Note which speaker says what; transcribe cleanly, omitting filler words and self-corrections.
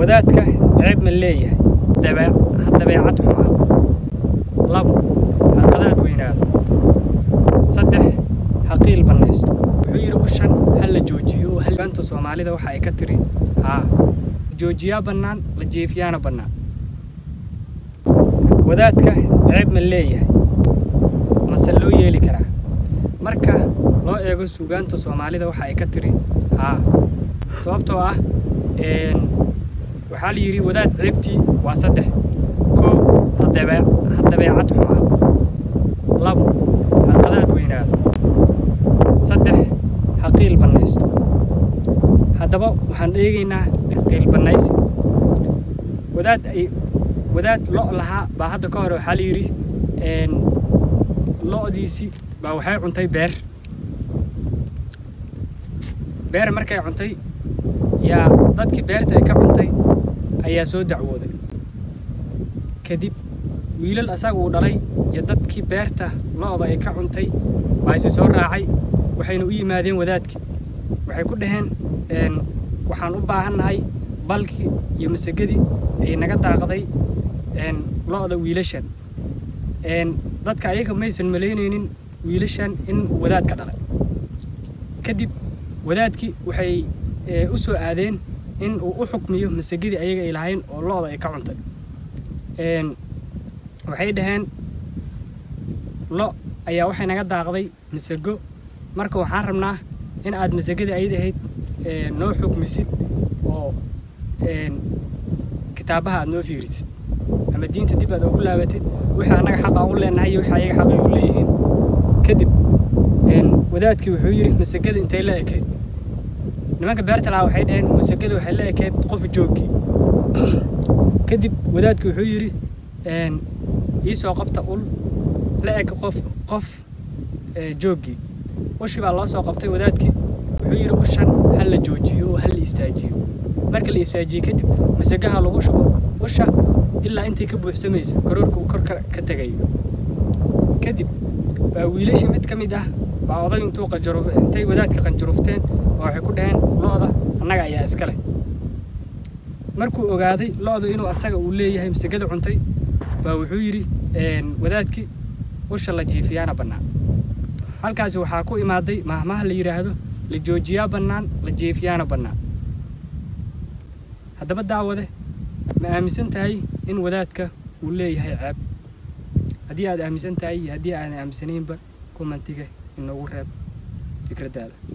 Speaker 1: wadaadka ceeb ma leeyahay dabeecad xumaado labo xaqadaad weynaado saddex xaqiil banaysto wuxuu yiri ushan hal la joojiyo hal banta Soomaalida waxa ay ka tiri joojiya bannaan la jeefiyana bannaan wadaadka ceeb ma leeyahay mase loo yeeli karaa marka loo eego suugaanta Soomaalida waxa ay ka tiri sababtoo ah waxa la yiri wadaad ceebtii waa saddex koo dabeecad xumaado labo xaqadaad weynaado saddex xaqiil banaysto haddaba waxaan eegaynaa xaqiil banaysi wadaad lo lahaa baa hadda ka hor waxa la yiri lo'diisi baa waxay cuntay beer markay cuntay yaa dadkii beerta ay ka cuntay ayaa soo dacwooday kadib wiilal asaga uu dhalay iyo dadkii beerta lo'da ay ka cuntay waa is soo raacay waxayna u yimaadeen wadaadkii waxay ku dhaheen waxaan u baahanahay balki iyo masagadii ay naga daaqday lo'da wiilashan dadka ayaga maysan maleynaynin wiilashan in wadaad ka dhalay kadib wadaadkii waxay u soo aadeen in uu u xukmiyo masagadii ayaga ay lahayn oo lo'da ay ka cuntay waxay dhaheen lo ayaa waxay naga daaqday masago marka waxaan rabnaa in aad masagadii ay ahayd noo xukmisid oo kitaabaha aad noo fiirisid ama diinta dib aad ugu laabatid waxa anaga xaq u leenahay waxa ayaga xaq u leeyihiin kadib wadaadkii wuxuu yiri masagada intay la ekeed nimanka beerta la waxay dhaheen masagada waxay la ekeed qof joogi kadib wadaadkii wuxuu yiri ii soo qabta ul la eg qof joogi ushi baa loo soo qabtay wadaadkii wuxuu yiri ushan hal la joojiyo hal la istaajiyo marka la istaajiyo kadib masagaha lagu shubo usha ilaa intii ka buuxsamayso karoorka uu kor ka tagayo kadib baa wiilasha mid ka mid ah baa oday intuu intay wadaadka qanjurufteen waxay ku dhaheen lo'da annaga ayaa iska leh markuu ogaaday lo'du inuu asaga uu leeyahay masagada cuntay baa wuxuu yiri wadaadkii usha la jiifiyana bannaan halkaas waxaa ku imaaday mahmaha la yiraahdo la joojiya bannaan la jiifiyana bannaan haddaba daawade ma aaminsan tahay in wadaadka uu leeyahay ceeb haddii aad aaminsan tahay haddii aan aaminsanaynba commentiga inoogu reeb fikradaada